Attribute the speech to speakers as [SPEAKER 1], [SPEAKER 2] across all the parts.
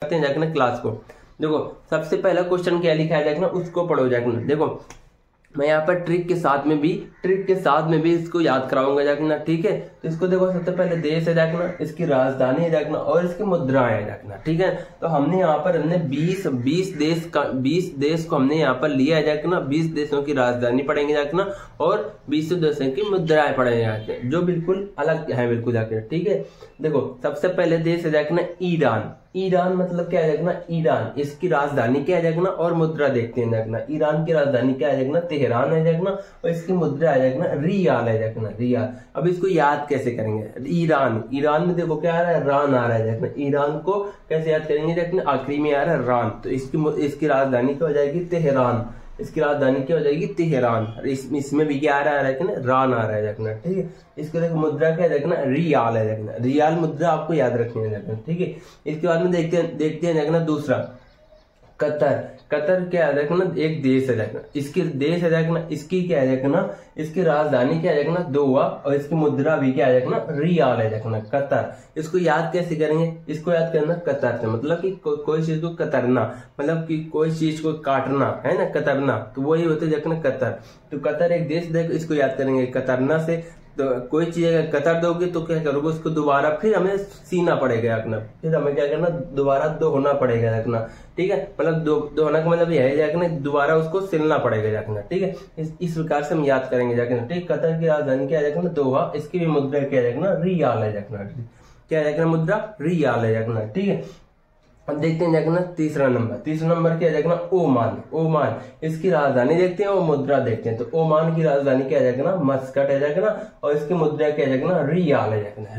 [SPEAKER 1] करते हैं जाके ना क्लास को। देखो सबसे पहला क्वेश्चन क्या लिखा है जाके ना उसको पढ़ो जाके ना। देखो मैं यहाँ पर ट्रिक के साथ में भी इसको याद कराऊंगा जाके ना, ठीक है। तो इसको देखो सबसे पहले देश है जाके ना, इसकी राजधानी है जाके ना, और इसकी मुद्राएं है जाके ना, ठीक है। तो हमने यहाँ पर 20 देश को हमने यहाँ पर लिया है जाके ना, 20 देशों की राजधानी पढ़ेंगे जाके ना, और 20 देशों की मुद्राएं पढ़ेंगे जाके, जो बिल्कुल अलग है बिल्कुल जाके, ठीक है। देखो सबसे पहले देश है जाके ना ईरान। ईरान मतलब क्या है जाके ना, ईरान, इसकी राजधानी क्या है जाके ना, और मुद्रा देखते हैं जाके ना। ईरान की राजधानी क्या है जाके ना, तेहरान है जाके ना, और इसकी मुद्रा है जाके ना रियाल है जाके ना, रियाल। अब इसको याद कैसे करेंगे? ईरान में देखो क्या आ रहा है, रान आ रहा है जाके ना। ईरान को कैसे याद करेंगे जाके ना, आखिरी में आ रहा है रान, तो इसकी राजधानी क्या हो जाएगी, तेहरान। इसकी राजधानी क्या हो जाएगी, तेहरान। इसमें भी क्या आ रहा है ना, रान आ रहा है जाके ना, ठीक है। इसके देखो मुद्रा क्या है जाके ना, रियाल है जाके ना, रियाल मुद्रा आपको याद रखनी है जाके ना, ठीक है। इसके बाद में देखते हैं जाके ना दूसरा, कतर क्या है जाके ना, एक देश है जाके ना, इसकी देश है जाके ना, इसकी क्या है जाके ना, इसकी राजधानी क्या है जाके ना, दोहा, और इसकी मुद्रा भी क्या है जाके ना, रियाल है जाके ना, कतर। इसको याद कैसे करेंगे? इसको याद करना कतर से, मतलब कि कोई चीज को कतरना, मतलब कि कोई चीज को काटना है ना, कतरना, तो वही होता है जाके ना कतर। तो कतर एक देश, देखो इसको याद करेंगे कतरना से। तो कोई चीज अगर कतर दोगे तो क्या करोगे, उसको दोबारा फिर हमें सीना पड़ेगा रखना, फिर हमें क्या करना, दोबारा दोहना पड़ेगा रखना, ठीक है। मतलब दोहना का मतलब यह है जाके दोबारा उसको सिलना पड़ेगा जाके, ठीक है। इस प्रकार से हम याद करेंगे जाके, ठीक। कतर की राजधानी क्या है जाके, दोहा, इसकी भी मुद्रा क्या है जाके, रियाल है जाके, क्या है जाके, मुद्रा रियाल है जाके, ठीक है। अब देखते हैं जाके ना तीसरा नंबर क्या है जाके ना, ओमान। इसकी राजधानी देखते हैं और मुद्रा देखते हैं। तो ओमान की राजधानी क्या है जाके ना, मस्कट है जाके ना, और इसकी मुद्रा क्या है जाके ना, रियाल है जाके ना,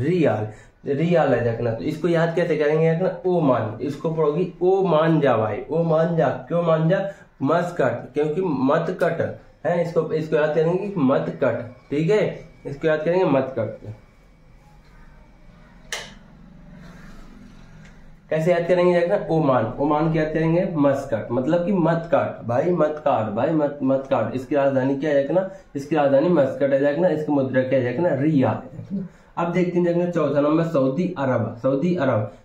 [SPEAKER 1] रियाल है जाके ना। तो इसको याद कैसे करेंगे जाके ना, ओमान, इसको पढ़ोगी ओ मान जा भाई, ओ मान जा, क्यों मान जा, मस्कट, क्योंकि मत कट है, इसको याद करेंगे कि मत कट, ठीक है। इसको याद करेंगे मत कट। कैसे याद करेंगे जाके ना, ओमान क्या याद करेंगे, मस्कट, मतलब कि मत काट भाई, मत काट। इसकी राजधानी क्या है जाके ना, इसकी राजधानी मस्कट है जाके ना, इसकी मुद्रा क्या है जाके ना, रियाल है जाके ना। अब देखते हैं जाके ना चौथा नंबर,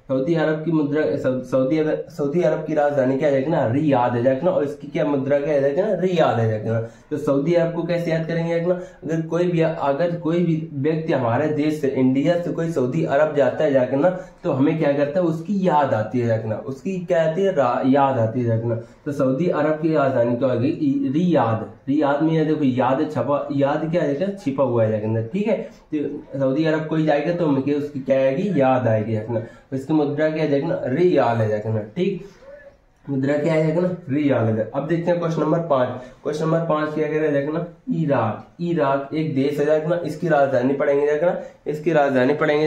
[SPEAKER 1] सऊदी अरब की मुद्रा, सऊदी अरब की राजधानी क्या है जाके ना, रियाद है जाके ना, और इसकी क्या मुद्रा क्या है जाके ना, रियाल है जाके ना। तो सऊदी अरब को कैसे याद करेंगे जाके ना, अगर कोई भी व्यक्ति हमारे देश से, इंडिया से कोई सऊदी अरब जाता है जाके ना, तो हमें क्या करता है, उसकी याद आती है जाके ना, उसकी क्या आती है, याद आती है जाके ना। तो सऊदी अरब की राजधानी क्या होगी, रियाद में यह देखो याद क्या है, छिपा हुआ है जाके, ठीक है। तो सऊदी अरब कोई जाएगा तो उसकी क्या आएगी, याद आएगी जाके ना। इसकी मुद्रा क्या है जाके ना, रियाल है जाके ना, ठीक। मुद्रा क्या है जाके ना, रियाल है। अब देखते हैं क्वेश्चन नंबर 5 क्या कह रहा है जाके ना, इराक एक देश है जाके ना, इसकी राजधानी पढ़ेंगे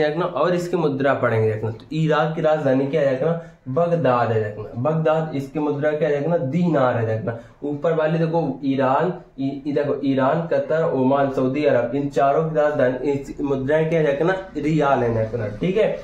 [SPEAKER 1] जाके ना, और इसकी मुद्रा पढ़ेंगे जाके ना। तो इराक की राजधानी क्या है जाके ना, बगदाद है जाके ना, बगदाद। इसकी मुद्रा क्या है जाके ना, दीनार है जाके ना। ऊपर वाले देखो ईरान, कतर, ओमान, सऊदी अरब, इन चारों की राजधानी मुद्राएं क्या है जाके ना, रियाल है जाके ना, ठीक है।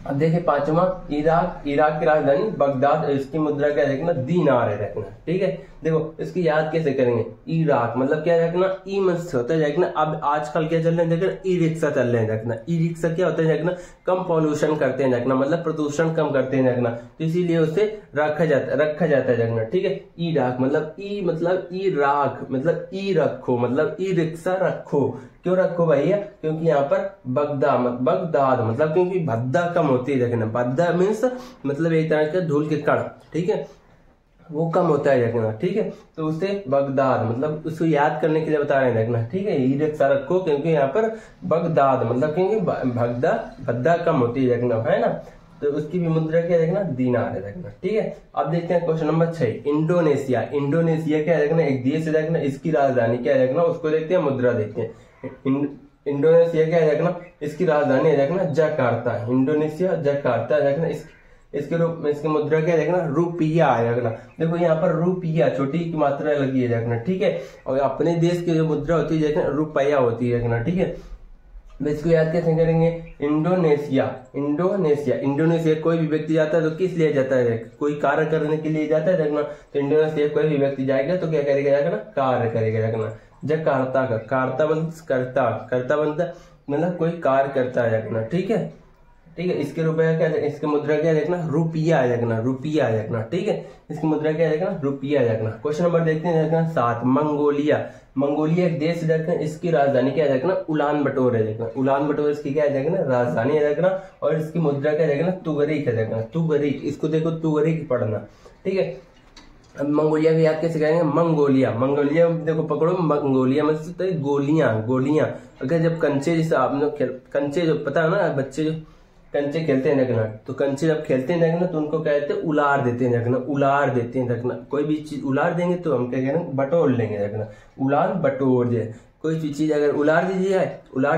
[SPEAKER 1] अब देखिए पांचवा, इराक की राजधानी बगदाद, इसकी मुद्रा क्या है ना, दीनार है रखना, ठीक है। देखो इसकी याद कैसे करेंगे, इराक मतलब क्या है ना, ई मत होता है ना। अब आजकल क्या चल रहे हैं देखना, ई रिक्शा चल रहे हैं ना। ई रिक्शा क्या होता है ना, कम पॉल्यूशन करते हैं ना, मतलब प्रदूषण कम करते हैं ना, तो इसीलिए उसे रखा जाता है ना, ठीक है। इराक मतलब इराक मतलब ई रखो, मतलब ई रिक्शा रखो। क्यों रखो भैया, क्योंकि यहाँ पर बगदाद मतलब क्योंकि भद्दा कम होती है देखना, भद्दा मीन्स मतलब एक तरह के धूल के कण, ठीक है, वो कम होता है देखना, ठीक है। तो उसे बगदाद मतलब उसको याद करने के लिए बता रहे हैं देखना, ठीक है। ये रिक्शा रखो क्योंकि यहाँ पर बगदाद मतलब क्योंकि भद्दा कम होती है देखना, है ना। तो उसकी भी मुद्रा क्या देखना, दीनार है देखना, ठीक है। अब देखते हैं क्वेश्चन नंबर 6, इंडोनेशिया क्या देखना, एक देश है देखना, इसकी राजधानी क्या है देखना, उसको देखते हैं, मुद्रा देखते हैं। इंडोनेशिया क्या है देखना, इसकी राजधानी है देखना, जकार्ता। इंडोनेशिया जकार्ता देखना, इसके रूप में इसकी मुद्रा क्या है देखना, रुपया है देखना। देखो यहाँ पर रुपया छोटी की मात्रा लगी है देखना, ठीक है। और अपने देश की जो मुद्रा होती है देखना, रुपया होती है देखना, ठीक है। इसको याद कैसे करेंगे, इंडोनेशिया कोई भी व्यक्ति जाता है तो किस लिए जाता है, कोई कार्य करने के लिए जाता है देखना। तो इंडोनेशिया कोई भी व्यक्ति जाएगा तो क्या करेगा देखना, कार्य करेगा देखना। जकार्ता का कर्ता बनता मतलब कोई कार्य करता है देखना, ठीक है। ठीक है। इसके रुपए क्या, इसके मुद्रा क्या देखना, रुपया आ जाएगा, रुपया आ जाएगा, ठीक है। इसकी मुद्रा क्या आ जाएगा, रुपया आ जाएगा। क्वेश्चन नंबर देखते हैं 7, मंगोलिया। मंगोलिया एक देश है, इसकी राजधानी क्या आ जाएगा, उलान बटोर आ जाएगा। उलान बटोर इसकी क्या आ जाएगा, राजधानी आ जाएगा, और इसकी मुद्रा क्या आ जाएगा, तुगरिक आ जाएगा, तुगरिक। इसको देखो तुगरिक पढ़ना, ठीक है। अब मंगोलिया को याद कैसे करेंगे, मंगोलिया। मंगोलिया देखो पकड़ो, मंगोलिया मतलब गोलियां, गोलियां। अगर जब कंचे, जैसे आप लोग कंचे जो पता है ना, बच्चे जो कंचे खेलते हैं जगना, तो कंचे जब खेलते हैं जगना तो उनको कहते हैं उलार देते हैं जगना, उलार देते हैं जगना। कोई भी चीज उलार देंगे तो हम क्या कहेंगे, बटोर लेंगे जगना, उलार बटोर दे। कोई भी चीज अगर उलार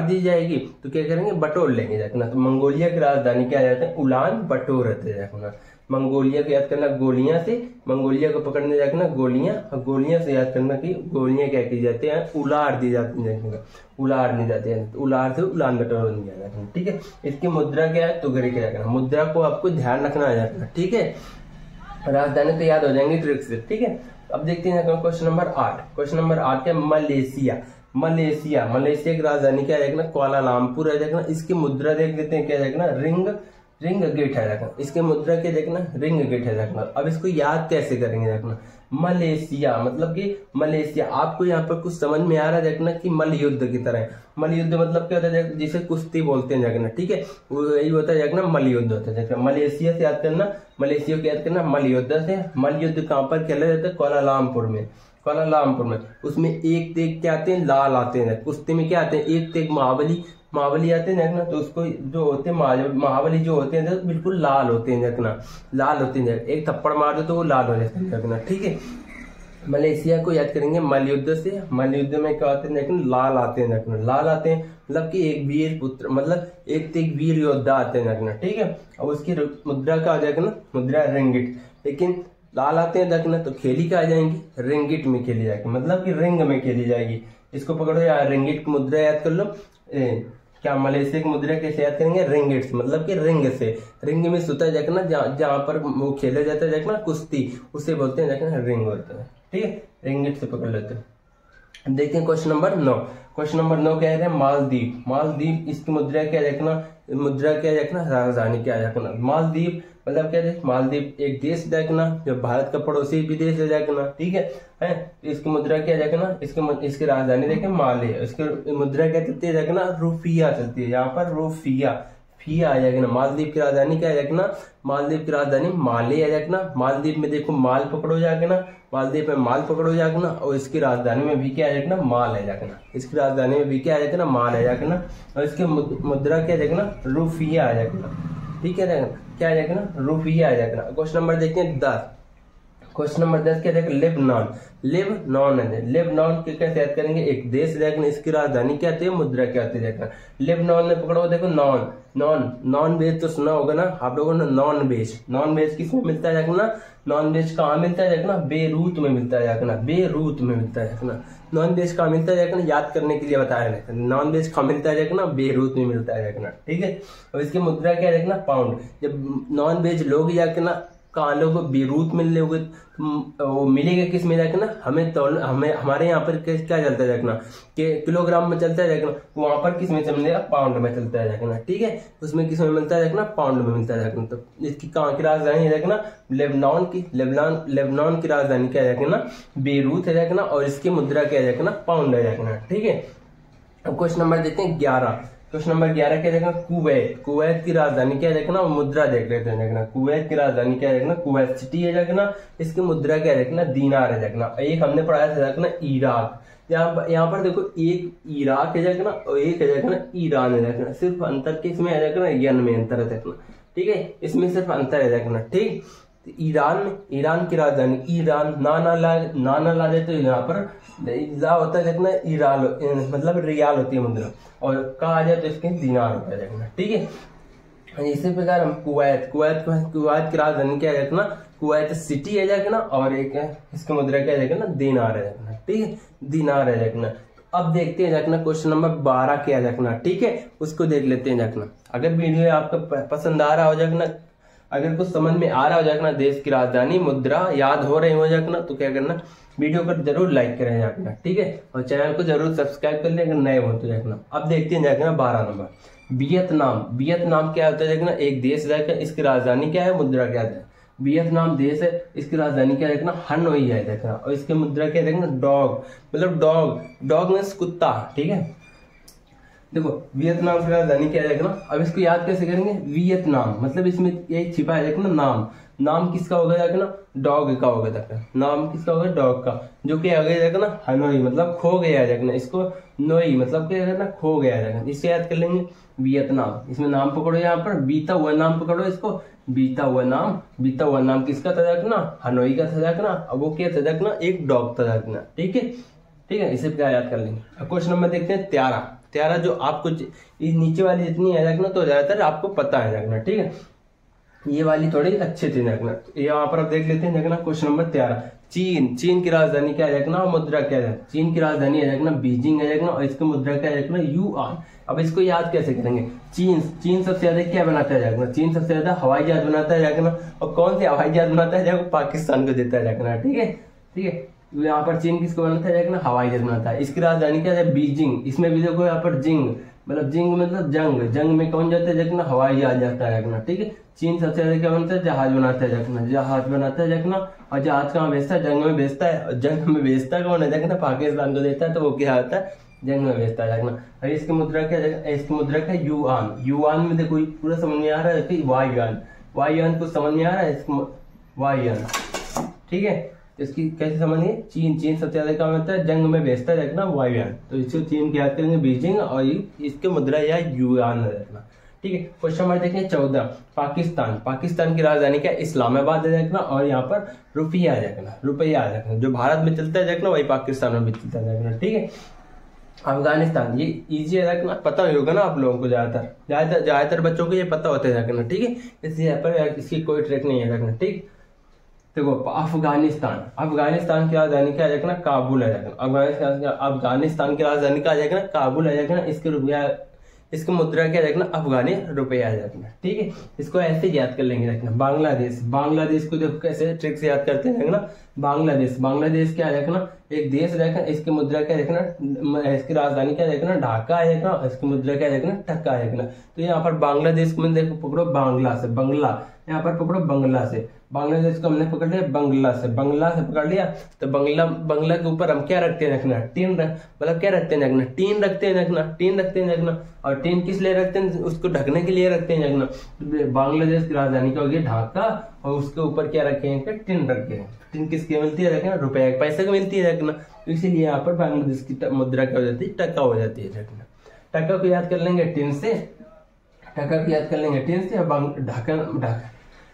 [SPEAKER 1] दी जाएगी तो क्या करेंगे, बटोर लेंगे जगना। तो मंगोलिया की राजधानी क्या जाता है, उलान बटोर रहते हैं जगना। मंगोलिया को याद करना गोलियां से, मंगोलिया को पकड़ने जाकर ना गोलियां, और गोलियां से याद करना कि गोलियां क्या की जाती हैं, उलार दी जाती है, उलार नहीं जाते हैं, तो उलार से उलान बटोर नहीं जाता, ठीक है। इसकी मुद्रा क्या है, तुगरी क्या करना, मुद्रा को आपको ध्यान रखना आ जाता है, ठीक है। राजधानी तो याद हो जाएंगे ट्रिक से, ठीक है। अब देखते हैं क्वेश्चन नंबर 8। क्वेश्चन नंबर 8 क्या, मलेशिया। मलेशिया, मलेशिया की राजधानी क्या है, कुआलालंपुर है जाएगा। इसकी मुद्रा देख लेते हैं, क्या जाएगा, रिंग गेट है देखना। इसके मुद्रा क्या देखना, रिंग गेट है देखना। अब इसको याद कैसे करेंगे देखना, मलेशिया मतलब कि मलेशिया। आपको यहाँ पर कुछ समझ में आ रहा है देखना कि मल युद्ध की तरह। मल युद्ध मतलब क्या होता है, जिसे कुश्ती बोलते हैं देखना, ठीक है। वो यही होता है देखना, मल युद्ध होता है देखना। मलेशिया से याद करना, मलेशिया को याद करना मल युद्ध से। मल युद्ध कहाँ पर खेला जाता है, कुआलालंपुर में, कुआलालंपुर में। उसमें एक तेग क्या आते हैं, लाल आते हैं। कुश्ती में क्या आते हैं, एक तेग महाबली आते हैं देखना। तो उसको जो होते हैं महाबली जो होते हैं बिल्कुल लाल होते हैं देखना, लाल होते हैं। एक थप्पड़ मार दो तो वो लाल हो जाते हैं देखना, ठीक है। मलेशिया को याद करेंगे मल युद्ध से। मल युद्ध में क्या आते हैं देखना, लाल आते हैं देखना, लाल आते हैं मतलब कि एक वीर पुत्र, मतलब एक वीर योद्धा आते हैं देखना, ठीक है। और उसकी मुद्रा का आ जाएगा ना, मुद्रा रिंगिट। लेकिन लाल आते हैं देखना तो खेली का आ जाएंगी, रिंगिट में खेली जाएगी, मतलब कि रिंग में खेली जाएगी। इसको पकड़ो यार, रिंगिट की मुद्रा याद कर लो। क्या मलेशिया की मुद्रा कैसे याद करेंगे, रिंगिट से, मतलब कि रिंग से। रिंग में सुता है ना, जहां पर वो खेला जाता है ना कुश्ती, उसे बोलते हैं देखना रिंग होता है, ठीक है। रिंगिट से पकड़ लेते हैं। देखते हैं क्वेश्चन नंबर 9। क्वेश्चन नंबर 9 क्या है, मालदीव। मालदीव, इसकी मुद्रा क्या देखना, मुद्रा क्या देखना, राजधानी क्या देखना। मालदीव मतलब क्या है, मालदीव एक देश देखना जो भारत का पड़ोसी भी देश है देखना, ठीक है। इसकी मुद्रा क्या देखना, इसकी राजधानी देखें माले। इसकी मुद्रा क्या चलती है देखना, रुपया चलती है। यहाँ पर रुपया फिया आ जाएगा ना। मालदीव की राजधानी क्या है देखना, मालदीव की राजधानी माले है देखना। मालदीव में देखो माल पकड़ो जाएगा ना, मालदीव में माल पकड़ो जाएगा ना। और इसकी राजधानी में भी क्या है देखना, माल है जाएगा। इसकी राजधानी में भी क्या है देखना, माल है जाएगा। और इसकी मुद्रा क्या देखना, रुपया आ जाएगा, ठीक है। क्या आ जाएगा ना, रुपया आ जाएगा। क्वेश्चन नंबर देखते हैं 10। क्वेश्चन नंबर 10 क्या देखा, लेबनान। लेबनान है, लेबनान के कैसे याद करेंगे, एक देश देखना। इसकी राजधानी क्या आती है, मुद्रा क्या आती है देखना। लेबनान में पकड़ो देखो नॉन वेज तो सुना होगा ना आप लोगों ने, नॉन वेज किसमें मिलता है देखना, नॉन वेज कहाँ मिलता है देखना, बेरूत में मिलता है देखना, बेरूत में मिलता है देखना। नॉन वेज कहाँ मिलता है देखना, याद करने के लिए बताया देखना, नॉन वेज कहाँ मिलता है देखना, बेरूत में मिलता है देखना, ठीक है। और इसकी मुद्रा क्या देखना, पाउंड। जब नॉन वेज लोग जाके ना कहाँ लोग बेरूत मिल लोगे, वो मिलेगा किस में देखना, हमें हमारे यहाँ पर क्या चलता है देखना, किलोग्राम में चलता है देखना। वहां पर किस में मिलेगा, पाउंड में चलता है देखना, ठीक है। उसमें किस में मिलता है देखना, पाउंड में मिलता है देखना। तो इसकी कहाँ की राजधानी है देखना, लेबनान की राजधानी क्या है देखना, बेरूत है देखना। और इसकी मुद्रा क्या है देखना, पाउंड है देखना, ठीक है। अब क्वेश्चन नंबर देखते हैं 11। क्वेश्चन नंबर 11 क्या देखना, कुवैत। कुवैत की राजधानी क्या है देखना, मुद्रा देख लेते हैं देखना। कुवैत की राजधानी क्या है देखना, कुवैत सिटी है देखना। इसकी मुद्रा क्या है देखना, दीनार है देखना। एक हमने पढ़ाया था देखना इराक। यहाँ पर देखो एक इराक है देखना और एक है देखना ईरान है देखना। सिर्फ अंतर किसमें है देखना, यन में अंतर है देखना, ठीक है। इसमें सिर्फ अंतर है देखना, ठीक। ईरान की राजधानी ईरान, ना ला दे तो यहाँ पर ला होता है देखना, ईरान मतलब रियाल होती है मुद्रा। और कहा आ जाए तो इसके दीनार होता है देखना, ठीक है। इसी प्रकार हम कुवैत की राजधानी क्या है देखना, कुवैत सिटी है देखना। और एक है इसकी मुद्रा क्या है देखना, दीनार है देखना, ठीक है, दीनार है देखना। अब देखते हैं देखना क्वेश्चन नंबर 12 क्या देखना, ठीक है, उसको देख लेते हैं देखना। अगर वीडियो आपका पसंद आ रहा हो देखना, अगर कुछ समझ में आ रहा हो जाएगा, देश की राजधानी मुद्रा याद हो रही हो जाएगा, तो क्या करना, वीडियो को जरूर लाइक करें जाएगा, ठीक है। और चैनल को जरूर सब्सक्राइब कर ले अगर नए हो तो जाएगा। अब देखते हैं जाएगा 12 नंबर। वियतनाम, वियतनाम क्या होता है देखना, एक देश है, इसकी राजधानी क्या है, मुद्रा क्या है, वियतनाम देश है, इसकी राजधानी क्या है देखना, हनोई है देखना, और इसकी मुद्रा क्या है देखना, डॉग, मतलब डॉग, डॉग मीन्स कुत्ता, ठीक है। देखो वियतनाम की राजधानी क्या है देखना, अब इसको याद कैसे करेंगे, वियतनाम मतलब इसमें यही छिपा है देखना, नाम, नाम किसका होगा देखना, डॉग का होगा देखना, नाम किसका होगा, डॉग का, जो कि आगे देखना हनोई मतलब खो गया है देखना, इसको नोई मतलब क्या देखना, खो गया है देखना, इससे याद कर लेंगे वियतनाम। इसमें नाम पकड़ो, यहाँ पर बीता हुआ नाम पकड़ो, इसको बीता हुआ नाम, बीता हुआ नाम किसका था देखना, हनोई का था देखना, अब वो क्या था देखना, एक डॉग था देखना, ठीक है, ठीक है, इसे क्या याद कर लेंगे। अब क्वेश्चन नंबर देखते हैं 13, 13 जो आपको नीचे वाली जितनी है रखना तो ज्यादातर आपको पता है रखना, ठीक है, ये वाली थोड़ी अच्छे थे रखना। यहाँ पर आप देख लेते हैं रखना क्वेश्चन नंबर 13, चीन, चीन की राजधानी क्या है रखना, मुद्रा क्या है, चीन की राजधानी है रखना बीजिंग है रखना, और इसकी मुद्रा क्या है रखना, युआन। अब इसको याद कैसे करेंगे, चीन, चीन सबसे ज्यादा क्या बनाता है रखना, चीन सबसे ज्यादा हवाई जहाज बनाता है रखना, और कौन से हवाई जहाज बनाता है जो पाकिस्तान को देता है रखना, ठीक है, ठीक है। यहाँ पर चीन किसको बनाता है देखना, हवाई जहाज बनाता है। इसकी राजधानी क्या है, बीजिंग, इसमें भी देखो यहाँ पर जिंग, मतलब जिंग मतलब जंग, जंग में कौन जाता है देखना, हवाई जहाज जाता है देखना, ठीक है। चीन सबसे ज्यादा क्या बनता है, जहाज बनाता है देखना, जहाज बनाता है देखना, और जहाज कहाँ बेचता है, जंग में बेचता है, और जंग में बेचता कौन है देखना, पाकिस्तान को देता है, तो वो क्या होता है, जंग में बेचता है देखना। और इसकी मुद्रा क्या है, इसकी मुद्रा क्या है, युआन, युआन में देखो पूरा समझ में आ रहा है, वायुयान, वायुयान कुछ समझ में आ रहा है, इसको वायुयान, ठीक है। इसकी कैसे समझिए, चीन, चीन सबसे ज्यादा क्या होता है, जंग में बेचता है रखना, वायुयान, तो इसको चीन की याद करेंगे बीजिंग, और इसके मुद्रा या युआन रखना, ठीक है। क्वेश्चन नंबर देखें 14, पाकिस्तान, पाकिस्तान की राजधानी क्या है, इस्लामाबाद है रखना, और यहाँ पर रुपया रखना, रुपया रखना, जो भारत में चलता है रखना वही पाकिस्तान में भी चलता है रखना, ठीक है। अफगानिस्तान, ये इजी है रखना, पता ही होगा ना आप लोगों को, ज्यादातर बच्चों को ये पता होता है रखना, ठीक है, इसलिए यहाँ पर इसकी कोई ट्रिक नहीं है रखना, ठीक। देखो अफगानिस्तान, अफगानिस्तान की राजधानी क्या है रखना, काबुल है रखना, अफगानिस्तान की राजधानी क्या है रखना, काबुल है रखना, इसके रुपया, इसकी मुद्रा क्या रखना, अफगानी रुपया रखना, ठीक है। इसको ऐसे याद कर लेंगे रखना। बांग्लादेश, बांग्लादेश को देखो कैसे ट्रिक से याद करते हैं रखना, बांग्लादेश, बांग्लादेश क्या रखना, एक देश रखना, इसकी मुद्रा क्या रखना, इसकी राजधानी क्या रखना, ढाका है रखना, इसकी मुद्रा क्या रखना, टक्का रखना। तो यहाँ पर बांग्लादेश को देखो पकड़ो बांग्ला से, बंगला, यहाँ पर पकड़ो बंगला से, बांग्लादेश को हमने पकड़ लिया बंगला से, बंगला से पकड़ लिया, तो बंगला, बंगला के ऊपर हम क्या रखते हैं रखना, टीन, मतलब क्या रखते हैं रखना, टीन रखते हैं रखना, टीन रखते हैं रखना, और टीन किस लिए रखते हैं, उसको ढकने के लिए रखते हैं रखना। बांग्लादेश की राजधानी क्या होगी, ढाका, और उसके ऊपर क्या रखे हैं, टीन रखे हैं। टीन किसकी मिलती है रखना, रुपए पैसे की मिलती है रखना, तो इसीलिए यहाँ पर बांग्लादेश की मुद्रा क्या हो जाती है, टका हो जाती है रखना। टका को याद कर लेंगे टीन से, टका को याद कर लेंगे टीन से, ढाका,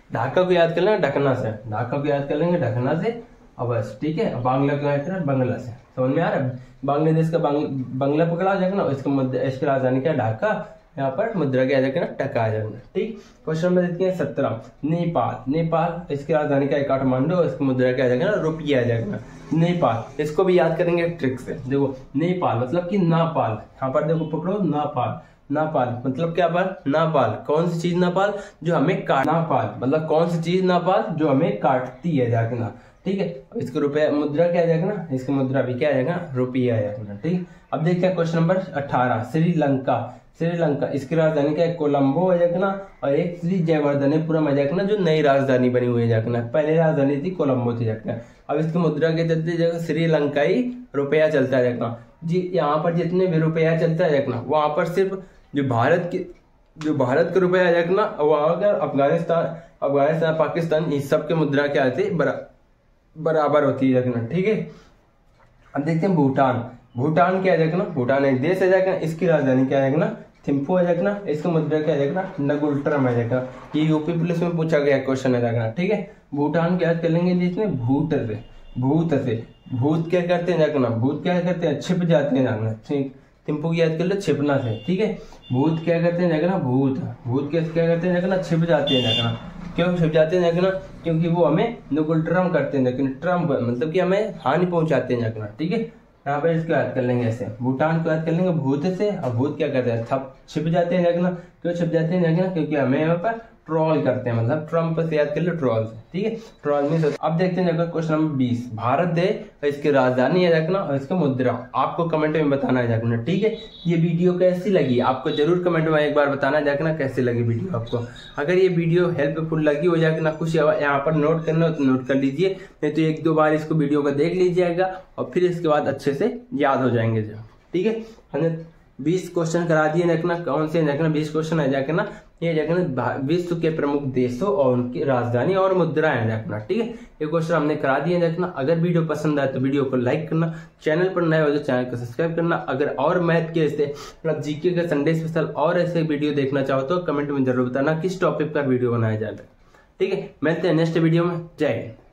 [SPEAKER 1] ढाका को याद कर लेंगे ढकना से, ढाका को याद कर लेंगे ढकना से, अब बस, ठीक है। बांग्ला को याद करें बंगला से, समझ में आ रहा है। बांग्लादेश का बंगला पकड़ा जाएगा, इसकी राजधानी क्या ढाका, यहाँ पर मुद्रा क्या आ जाएगा, टका आ जाएगा, ठीक। क्वेश्चन नंबर देखते हैं 17, नेपाल, नेपाल, इसकी राजधानी क्या है, काठमांडू, इसकी मुद्रा क्या आ जाएगा, रुपया आ जाएगा, नेपाल। इसको भी याद करेंगे ट्रिक से, देखो नेपाल मतलब कि नापाल, यहाँ पर देखो पकड़ो नापाल, नापाल मतलब क्या पाल, नापाल, कौन सी चीज नापाल, जो हमें काट, नापाल मतलब कौन सी चीज नापाल, जो हमें काटती है जागना, ठीक है। इसको रुपया मुद्रा क्या जाएगा, इसकी मुद्रा भी क्या आएगा, रुपया आएगा, ठीक। अब देखते हैं क्वेश्चन नंबर 18, श्रीलंका, श्रीलंका, इसकी राजधानी क्या है, कोलंबो है जागना, और एक श्री जयवर्धनेपुरम है जागना, जो नई राजधानी बनी हुई है जागना, पहले राजधानी थी कोलंबो थी जागना। अब इसकी मुद्रा के चलते जगह श्रीलंकाई रुपया चलता है जागना जी। यहाँ पर जितने भी रुपया चलता है जागना, वहां पर सिर्फ जो भारत के रुपया रखना, वहां अगर अफगानिस्तान पाकिस्तान इस सब के मुद्रा क्या आती है, बराबर होती है रखना, ठीक है। अब देखते हैं भूटान, भूटान क्या है रखना, भूटान एक देश है रखना, इसकी राजधानी क्या है रखना, थिम्पू है रखना, इसका मुद्रा क्या है रखना, नगुल्ट्रम है रखना। ये यूपी पुलिस में पूछा गया क्वेश्चन है रखना, ठीक है। भूटान क्या कर लेंगे जिसमें भूत से, भूत क्या करते हैं रखना, भूत क्या करते हैं, छिप जाते हैं रखना, ठीक। थिम्पू की याद कर लो छिपना से, ठीक है। भूत क्या करते हैं रखना, भूत क्या करते हैं रखना, छिप जाते हैं रखना। क्यों छिप जाते हैं रखना, क्योंकि वो हमें नुकुल्ट्रम करते हैं, लेकिन ट्रम्प मतलब कि हमें हानि पहुंचाते हैं रखना, ठीक है। यहाँ पर इसको याद कर लेंगे ऐसे, भूटान को याद कर लेंगे भूत से, और भूत क्या करते हैं, छिप जाते हैं रखना। क्यों छिप जाते हैं रखना, क्योंकि हमें यहाँ पर ट्रोल करते हैं, मतलब ट्रम्प से याद कर लो, ट्रोल से, ठीक है। ट्रोल में अब देखते हैं जगह क्वेश्चन नंबर 20, भारत देश इसकी राजधानी है रखना और इसका मुद्रा आपको कमेंट में बताना है रखना, ठीक है। ये वीडियो कैसी लगी आपको जरूर कमेंट में एक बार बताना है रखना, कैसी लगी वीडियो आपको। अगर ये वीडियो हेल्पफुल लगी हो जाएगा ना, कुछ यहाँ पर नोट करना हो तो नोट कर लीजिए, नहीं तो एक दो बार इसको वीडियो को देख लीजिएगा और फिर इसके बाद अच्छे से याद हो जाएंगे, ठीक है। हमने 20 क्वेश्चन करा दिए रखना, कौन से रखना 20 क्वेश्चन है जाकर ना, ये रखना विश्व के प्रमुख देशों और उनकी राजधानी और मुद्राएं रखना, ठीक है। ये क्वेश्चन हमने करा दिए रखना। अगर वीडियो पसंद आए तो वीडियो को लाइक करना, चैनल पर नए हो तो चैनल को सब्सक्राइब करना। अगर और मैथ के ऐसे मतलब जीके का संडे स्पेशल और ऐसे वीडियो देखना चाहो तो कमेंट में जरूर बताना किस टॉपिक का वीडियो बनाया जाए, ठीक है। मिलते हैं नेक्स्ट वीडियो में। जय हिंद।